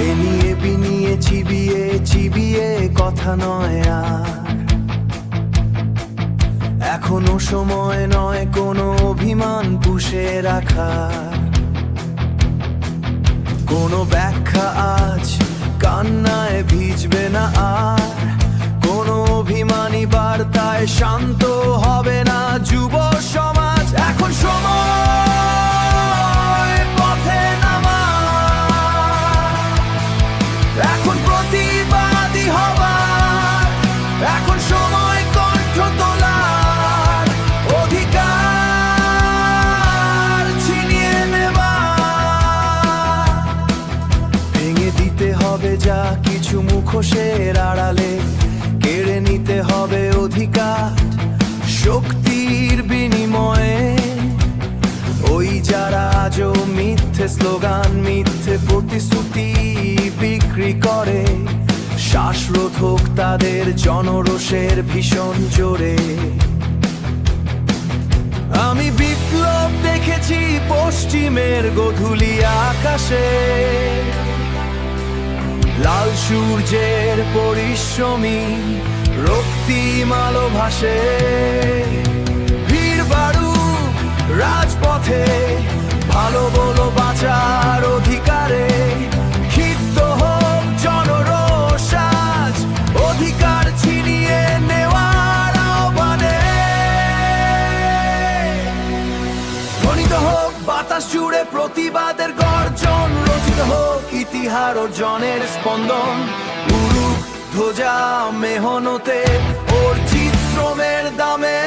এ নিয়ে বিনিয়ে চিবিয়ে চিবিয়ে কথা নয় আর, এখনো সময় নয় কোনো অভিমান পুষে রাখার। কোনো ব্যাখ্যা আজ কান্নায় ভিজবে না আর, কোনো অভিমানী বার্তায় শান্ত হবে না যুব সমাজ। এখন সময় পথে নামা, এখন প্রতিবাদী হবার, এখন সময় কণ্ঠ তোলার, অধিকার ছিনিয়ে নেবার। ভেঙে দিতে হবে যা কিছু মুখোশের আড়ালে, কেড়ে নিতে হবে অধিকার শক্তির বিনিময়ে। ওই যারা আজও মিথ্যে স্লোগান মিথ্যে প্রতিশ্রুতি বিক্রি করে, শ্বাসরোধ হোক তাদের জনরোষের ভীষণ জোরে। আমি বিপ্লব দেখেছি পশ্চিমের গোধূলি আকাশে, লাল সূর্যের পরিশ্রমী রক্তিম আলো ভাসে। ভিড় বাড়ুক রাজপথে, ভালো বলো বাঁচার অধিকারে, ক্ষিপ্ত হোক জনরোষ আজ অধিকার ছিনিয়ে নেওয়ার আহ্বানে। ধ্বনিত হোক বাতাস জুড়ে প্রতিবাদের গর্জন, রচিত হোক ইতিহাস অর্জনের স্পন্দন। উড়ুক ধ্বজা মেহনতে অর্জিত শ্রমের দামে।